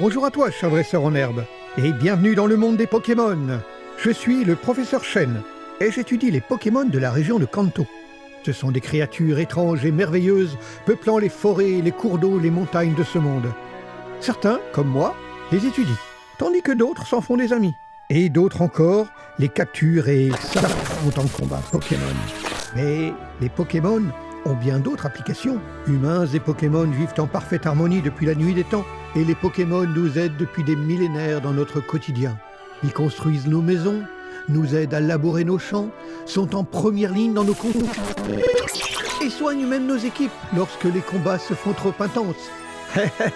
Bonjour à toi, cher dresseur en herbe, et bienvenue dans le monde des Pokémon. Je suis le professeur Shen, et j'étudie les Pokémon de la région de Kanto. Ce sont des créatures étranges et merveilleuses, peuplant les forêts, les cours d'eau, les montagnes de ce monde. Certains, comme moi, les étudient, tandis que d'autres s'en font des amis. Et d'autres encore les capturent et s'affrontent en combat Pokémon. Mais les Pokémon ont bien d'autres applications. Humains et Pokémon vivent en parfaite harmonie depuis la nuit des temps, et les Pokémon nous aident depuis des millénaires dans notre quotidien. Ils construisent nos maisons, nous aident à labourer nos champs, sont en première ligne dans nos combats, et soignent même nos équipes lorsque les combats se font trop intenses.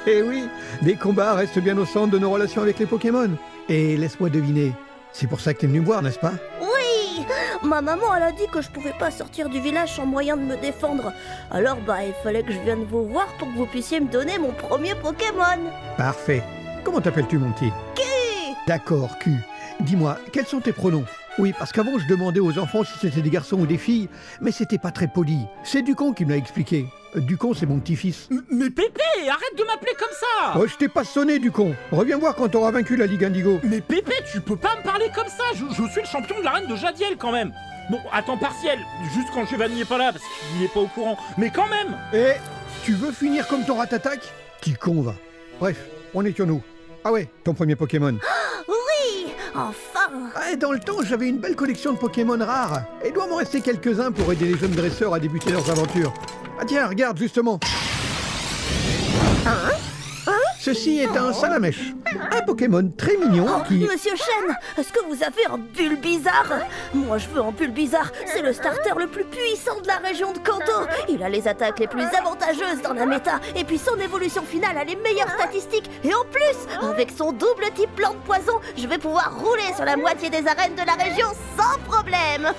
Eh oui, les combats restent bien au centre de nos relations avec les Pokémon. Et laisse-moi deviner, c'est pour ça que t'es venu me voir, n'est-ce pas? Oui! Ma maman, elle a dit que je pouvais pas sortir du village sans moyen de me défendre. Alors il fallait que je vienne vous voir pour que vous puissiez me donner mon premier Pokémon. Parfait. Comment t'appelles-tu, mon petit? Q! D'accord, Q. Dis-moi, quels sont tes pronoms? Oui, parce qu'avant, je demandais aux enfants si c'était des garçons ou des filles, mais c'était pas très poli. C'est Ducon qui me l'a expliqué. Ducon, c'est mon petit-fils. Mais Pépé, arrête de m'appeler comme ça! Oh, je t'ai pas sonné, Ducon. Reviens voir quand t'auras vaincu la Ligue Indigo. Mais Pépé, tu peux pas me parler comme ça! Je suis le champion de l'arène de Jadiel quand même! Bon, à temps partiel, juste quand Giovanni n'est pas là, parce qu'il est pas au courant, mais quand même! Eh, tu veux finir comme ton Ratatac? Petit con, va. Bref, on est sur nous. Ah ouais, ton premier Pokémon. Oui! Enfin! Ah, dans le temps, j'avais une belle collection de Pokémon rares. Et il doit m'en rester quelques-uns pour aider les jeunes dresseurs à débuter leurs aventures. Ah tiens, regarde justement. Ceci est un Salamèche. Un Pokémon très mignon qui... Monsieur Shen, est-ce que vous avez un Bulbizarre? Moi je veux un Bulbizarre, c'est le starter le plus puissant de la région de Kanto. Il a les attaques les plus avantageuses dans la méta, et puis son évolution finale a les meilleures statistiques. Et en plus, avec son double type plante poison, je vais pouvoir rouler sur la moitié des arènes de la région sans problème.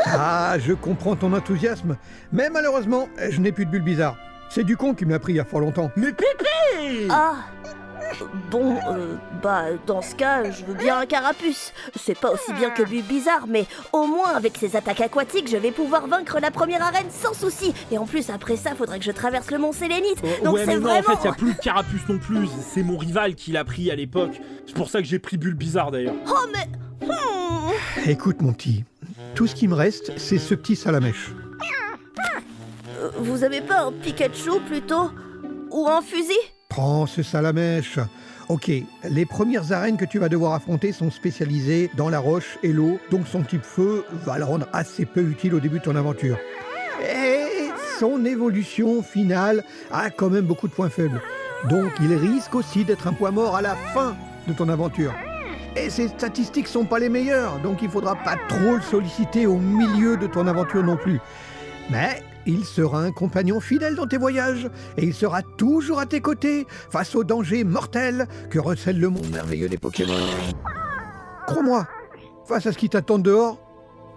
Ah, je comprends ton enthousiasme. Mais malheureusement, je n'ai plus de Bulbizarre. C'est Ducon qui me l'a pris il y a fort longtemps. Mais Pépé! Ah bon, dans ce cas, je veux bien un Carapuce. C'est pas aussi bien que Bulbizarre, mais au moins avec ses attaques aquatiques, je vais pouvoir vaincre la première arène sans souci. Et en plus, après ça, faudrait que je traverse le mont Sélénite. Donc ouais, c'est mais non, vraiment... en fait, y a plus de Carapuce non plus. C'est mon rival qui l'a pris à l'époque. C'est pour ça que j'ai pris Bulbizarre d'ailleurs. Oh mais... Écoute mon petit, tout ce qui me reste, c'est ce petit Salamèche. Vous avez pas un Pikachu plutôt? Ou un fusil? Prends ce Salamèche. Ok, les premières arènes que tu vas devoir affronter sont spécialisées dans la roche et l'eau, donc son type feu va le rendre assez peu utile au début de ton aventure. Et son évolution finale a quand même beaucoup de points faibles. Donc il risque aussi d'être un point mort à la fin de ton aventure. Et ses statistiques sont pas les meilleures, donc il faudra pas trop le solliciter au milieu de ton aventure non plus. Mais il sera un compagnon fidèle dans tes voyages, et il sera toujours à tes côtés face aux dangers mortels que recèle le monde merveilleux des Pokémon. Crois-moi, face à ce qui t'attend dehors,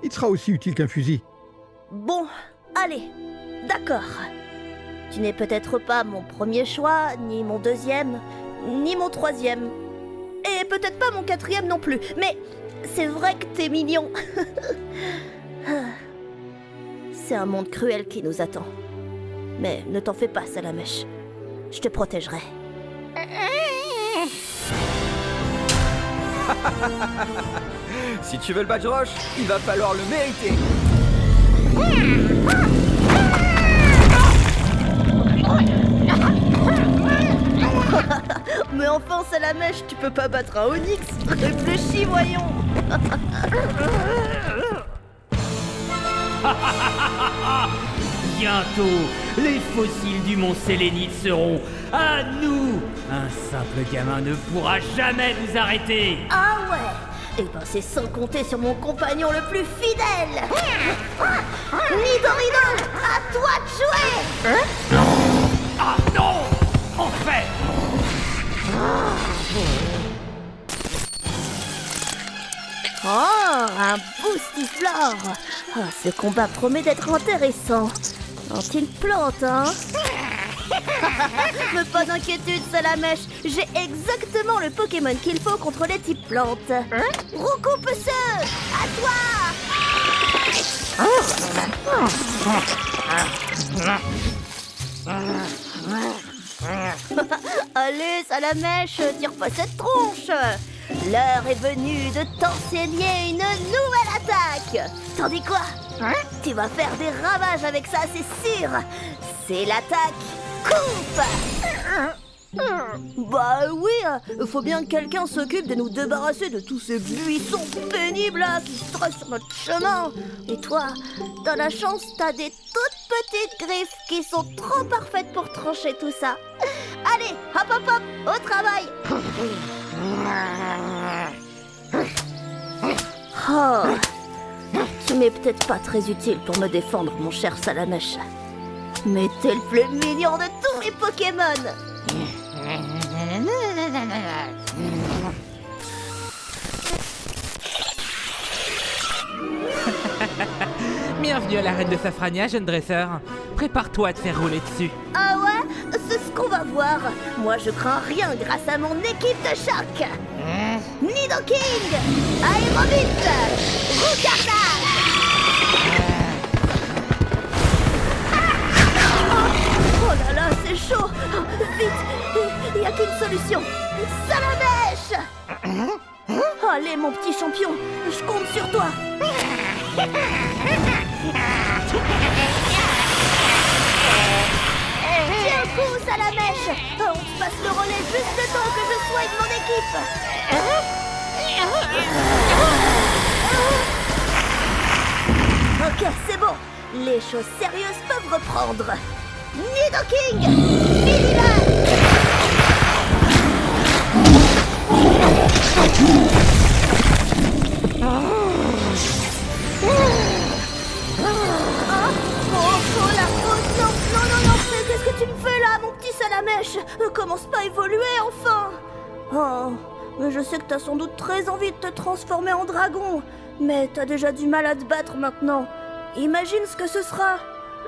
il sera aussi utile qu'un fusil. Bon, allez, d'accord. Tu n'es peut-être pas mon premier choix, ni mon deuxième, ni mon troisième. Et peut-être pas mon quatrième non plus, mais c'est vrai que t'es mignon. C'est un monde cruel qui nous attend. Mais ne t'en fais pas, Salamèche. Je te protégerai. Si tu veux le badge roche, il va falloir le mériter. Mais enfin, Salamèche, tu peux pas battre un Onix. Réfléchis, voyons. Bientôt, les fossiles du mont Sélénite seront à nous. Un simple gamin ne pourra jamais nous arrêter. Ah ouais. Et c'est sans compter sur mon compagnon le plus fidèle. Nidorino, à toi de jouer. Ah non! Enfin! Oh, un Boostiflore. Oh, ce combat promet d'être intéressant. Quand il plante, hein. Mais pas d'inquiétude, Salamèche. J'ai exactement le Pokémon qu'il faut contre les types plantes. Roucoupeuseux, à toi. Allez, Salamèche, tire pas cette tronche. L'heure est venue de t'enseigner une nouvelle attaque. T'en dis quoi? Tu vas faire des ravages avec ça, c'est sûr. C'est l'attaque coupe. Bah oui, faut bien que quelqu'un s'occupe de nous débarrasser de tous ces buissons pénibles là qui se tracent sur notre chemin. Et toi, t'as la chance, t'as des toutes petites griffes qui sont trop parfaites pour trancher tout ça. Allez, hop hop hop, au travail. Oh, tu m'es peut-être pas très utile pour me défendre, mon cher Salamèche. Mais t'es le plus mignon de tous les Pokémon. Bienvenue à l'arène de Safrania, jeune dresseur. Prépare-toi à te faire rouler dessus. Ah ouais? C'est ce qu'on va voir. Moi, je crains rien grâce à mon équipe de choc. Nidoking, Aérobite, Roucarnage. Oh là là, c'est chaud. Vite, il n'y a qu'une solution. Salamèche. Allez, mon petit champion, je compte sur toi. Tiens le coup, Salamèche. On te passe le relais juste le temps que je soigne mon équipe. Ok, c'est bon. Les choses sérieuses peuvent reprendre. Nidoking, Milliman. Oh la faute, non, qu'est-ce que tu me fais là, mon petit Salamèche? Commence pas à évoluer, enfin. Oh, mais je sais que t'as sans doute très envie de te transformer en dragon, mais t'as déjà du mal à te battre maintenant. Imagine ce que ce sera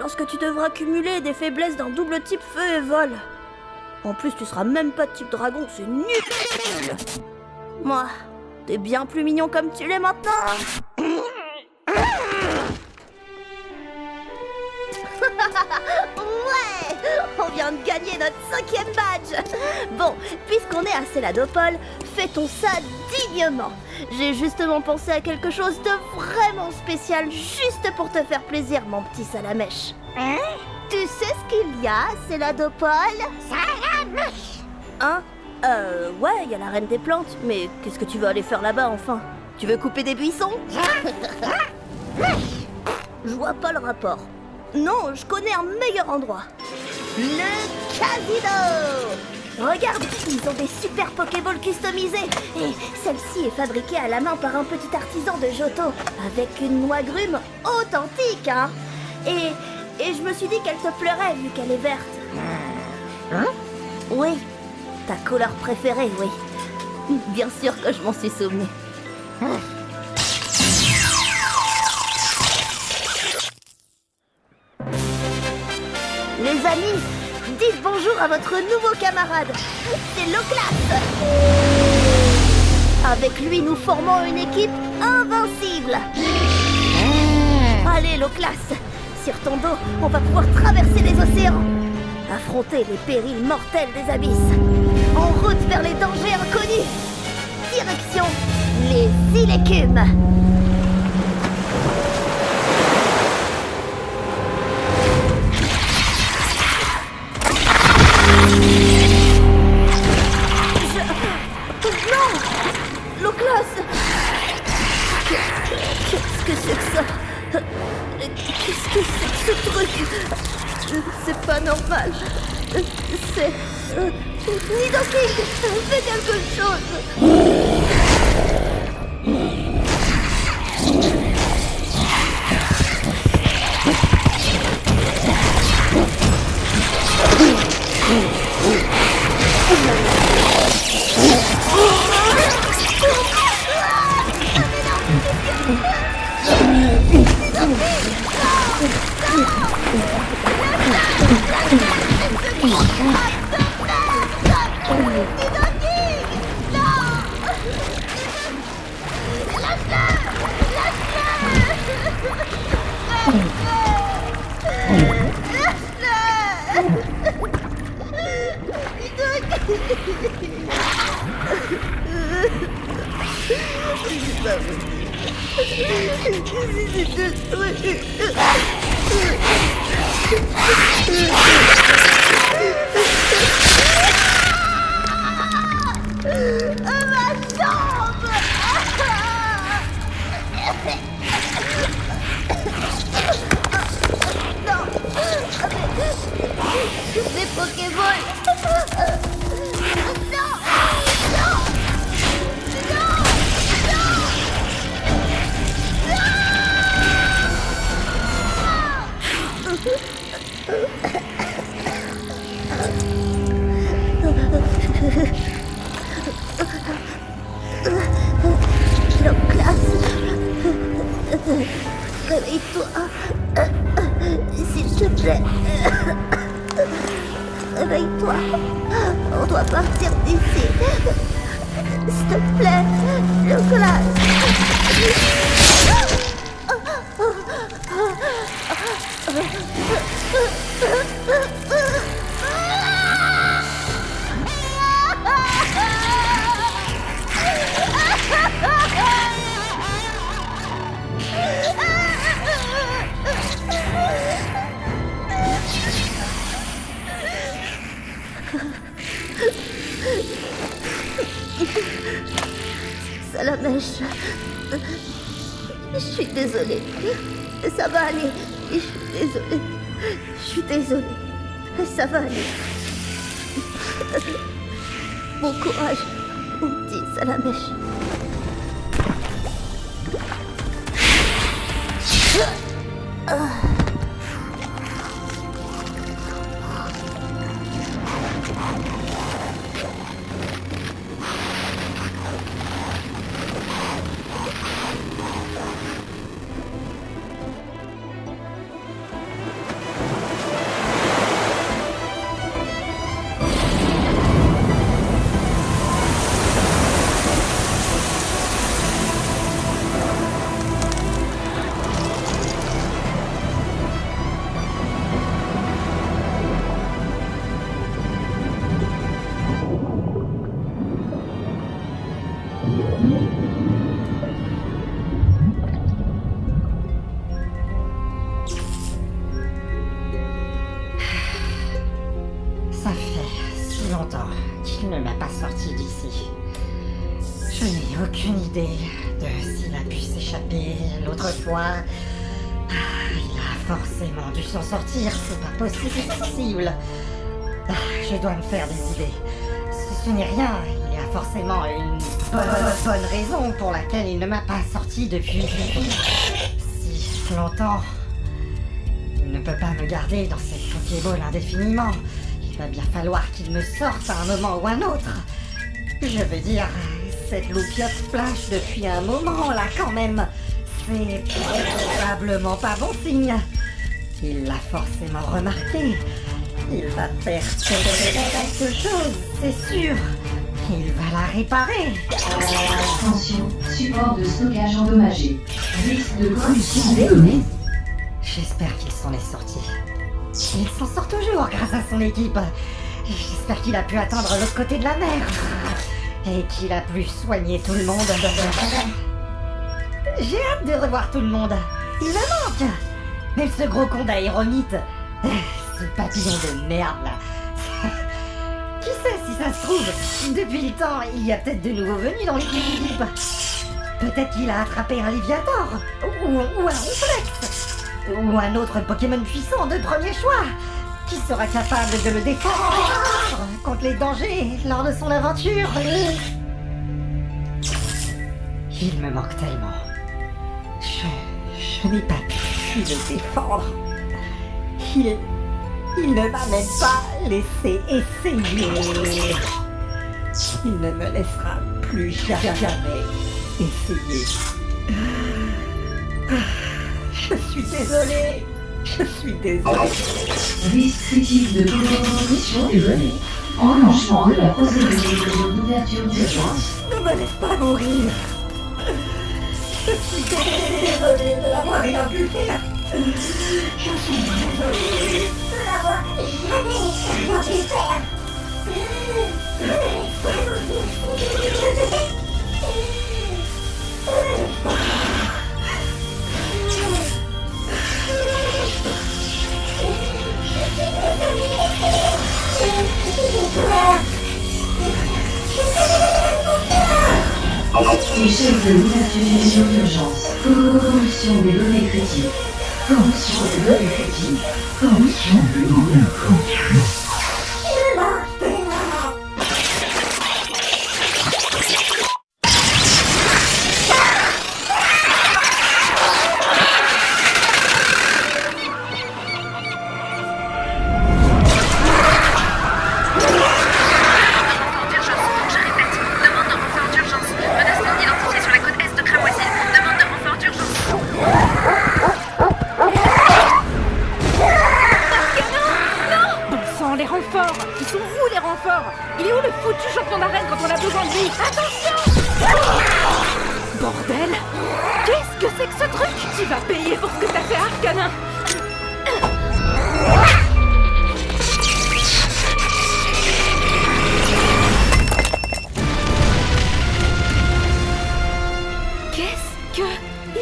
lorsque tu devras cumuler des faiblesses d'un double type feu et vol. En plus, tu seras même pas de type dragon, c'est nul. Moi, t'es bien plus mignon comme tu l'es maintenant. Ouais, on vient de gagner notre 5e badge. Bon, puisqu'on est à Céladopole, fêtons ça dignement. J'ai justement pensé à quelque chose de vraiment spécial juste pour te faire plaisir, mon petit Salamèche. Tu sais ce qu'il y a à Céladopole? Salamèche. Hein? Ouais, il y a la reine des plantes, mais qu'est-ce que tu veux aller faire là-bas, enfin? Tu veux couper des buissons? Je vois pas le rapport. Non, je connais un meilleur endroit. Le casino! Regarde, ils ont des super Pokéballs customisés. Et celle-ci est fabriquée à la main par un petit artisan de Johto, avec une noix grume authentique, hein. Et je me suis dit qu'elle te plairait, vu qu'elle est verte. Hein? Oui, ta couleur préférée, oui. Bien sûr que je m'en suis souvenu. Les amis, dites bonjour à votre nouveau camarade. C'est Loclas. Avec lui, nous formons une équipe invincible. Allez, Loclas, sur ton dos, on va pouvoir traverser les océans, affronter les périls mortels des abysses, en route vers les dangers inconnus. Direction les îles Écumes. Non, Loclas. Qu'est-ce que c'est que ça? Qu'est-ce que c'est que ce truc? C'est pas normal. C'est... Nidoking, fais quelque chose. pas ma jambe. Non. Les Pokéballs. Non. Non. Classe, réveille-toi, s'il te plaît. Réveille-toi, on doit partir d'ici. S'il te plaît, Classe. Salamèche, je suis désolée. Ça va aller. Je suis désolée. Je suis désolée. Ça va aller. Bon courage, mon petit Salamèche. Ça fait si longtemps qu'il ne m'a pas sorti d'ici. Je n'ai aucune idée de s'il a pu s'échapper l'autre fois. Il a forcément dû s'en sortir, c'est pas possible. Je dois me faire des idées. Ce n'est rien, il y a forcément une bonne raison pour laquelle il ne m'a pas sorti depuis si longtemps. Il ne peut pas me garder dans cette Pokéball indéfiniment. Il va bien falloir qu'il me sorte à un moment ou un autre. Je veux dire, cette loupiote flash depuis un moment là quand même. C'est probablement pas bon signe. Il l'a forcément remarqué. Il va faire quelque chose, c'est sûr. Il va la réparer. Attention, support de stockage endommagé. Risque de corruption des données. J'espère qu'il s'en est sorti. Il s'en sort toujours grâce à son équipe. J'espère qu'il a pu atteindre l'autre côté de la mer. Et qu'il a pu soigner tout le monde. J'ai hâte de revoir tout le monde. Il me manque. Même ce gros con d'Aéromite. Ce papillon de merde là. Qui sait si ça se trouve, depuis le temps, il y a peut-être de nouveaux venus dans l'équipe. Peut-être qu'il a attrapé un Léviator. Ou un Ronflex. Ou un autre Pokémon puissant de premier choix, qui sera capable de le défendre contre les dangers lors de son aventure. Il me manque tellement. Je n'ai pas pu le défendre. Il ne m'a même pas laissé essayer. Il ne me laissera plus jamais essayer. Je suis désolée. Risque critique de compromission des données. Enclenchement de la procédure d'ouverture d'urgence. Ne me laisse pas mourir. Je suis désolée de l'avoir rien pu faire. Je suis désolée de l'avoir jamais pu faire. Échec de l'ouverture d'urgence. Corruption des données critiques. Corruption des données critiques. Corruption des données critiques. Les renforts! Ils sont où les renforts? Il est où le foutu champion d'arène quand on a besoin de lui? Attention! Bordel! Qu'est-ce que c'est que ce truc? Tu vas payer pour ce que t'as fait, Arcanin! Qu'est-ce que...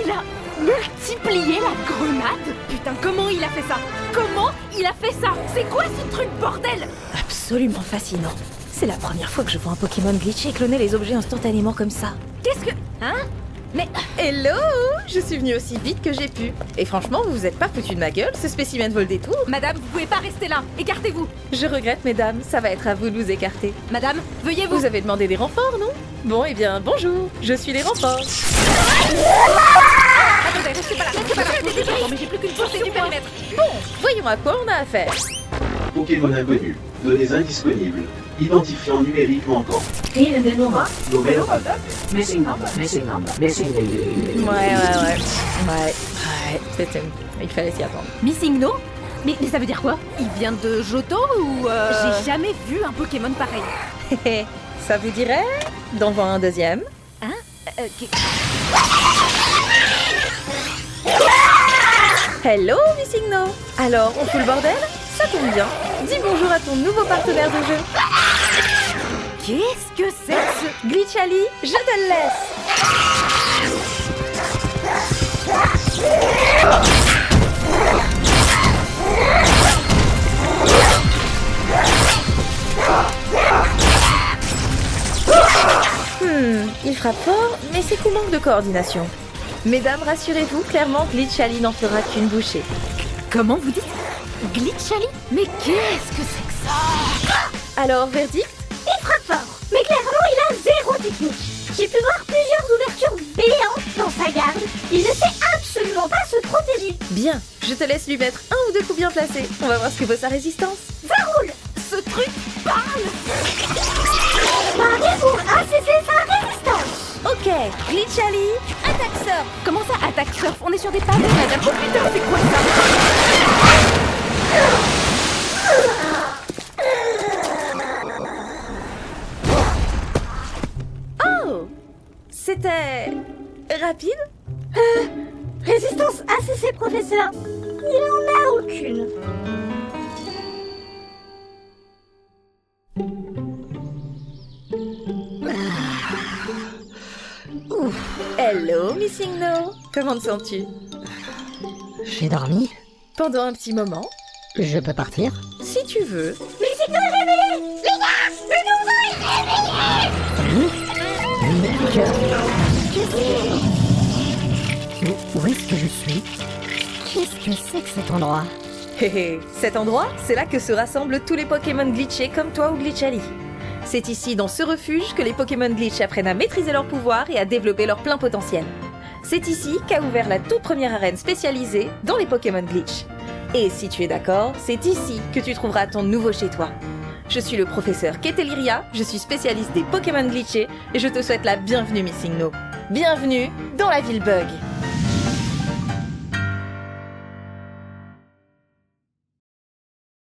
Il a multiplié la grenade? Putain, comment il a fait ça? Comment il a fait ça? C'est quoi ce truc, bordel? Absolument fascinant. C'est la première fois que je vois un Pokémon glitcher et cloner les objets instantanément comme ça. Qu'est-ce que... Hein? Mais... Hello! Je suis venue aussi vite que j'ai pu. Et franchement, vous vous êtes pas foutu de ma gueule, ce spécimen vole des tours. Madame, vous pouvez pas rester là. Écartez-vous. Je regrette, mesdames, ça va être à vous de vous écarter. Madame, veuillez vous... Vous avez demandé des renforts, non? Bon, eh bien, bonjour, je suis les renforts. Attendez, restez pas là, Attends, mais j'ai plus qu'une portée du périmètre. Bon, voyons à quoi on a affaire. Pokémon inconnu, données indisponibles, identifiant numérique manquant. Fil de Nova. Nouvelle Missing number. Ouais, c'était... Il fallait s'y attendre. Missing No? Mais ça veut dire quoi? Il vient de Johto ou J'ai jamais vu un Pokémon pareil. Ça vous dirait d'en voir un deuxième? Hein? Hello, Missing No. Alors, on fout le bordel? Ça tombe bien. Dis bonjour à ton nouveau partenaire de jeu. Qu'est-ce que c'est que ce... Glitchali, je te le laisse. Il frappe fort, mais ses coups manquent de coordination. Mesdames, rassurez-vous, clairement, Glitchali n'en fera qu'une bouchée. Comment vous dites? Glitchali? Mais qu'est-ce que c'est que ça? Alors, verdict? Il frappe fort, mais clairement il a zéro technique. J'ai pu voir plusieurs ouvertures béantes dans sa garde. Il ne sait absolument pas se protéger. Bien, je te laisse lui mettre un ou deux coups bien placés. On va voir ce que vaut sa résistance. Ça roule. Ce truc parle. Parlez pour ACC sa résistance. Ok, Glitchali, attaque surf. Comment ça, attaque surf? On est sur des pavés, madame. Oh putain, c'est quoi ça? Oh, c'était rapide. Résistance ACC, professeur. Il en a aucune. Hello, Missing No. Comment te sens-tu? J'ai dormi. Pendant un petit moment, Je peux partir? si tu veux. Missing No est réveillé. Les gars, le nouveau est réveillé. Où est-ce que je suis? Qu'est-ce que c'est que cet endroit? Hé hé, cet endroit, c'est là que se rassemblent tous les Pokémon glitchés comme toi ou Glitchali. C'est ici, dans ce refuge, que les Pokémon glitch apprennent à maîtriser leur pouvoir et à développer leur plein potentiel. C'est ici qu'a ouvert la toute première arène spécialisée dans les Pokémon glitch. Et si tu es d'accord, c'est ici que tu trouveras ton nouveau chez toi. Je suis le professeur Keteliria, je suis spécialiste des Pokémon glitchés et je te souhaite la bienvenue, Missing No. Bienvenue dans la ville Bug.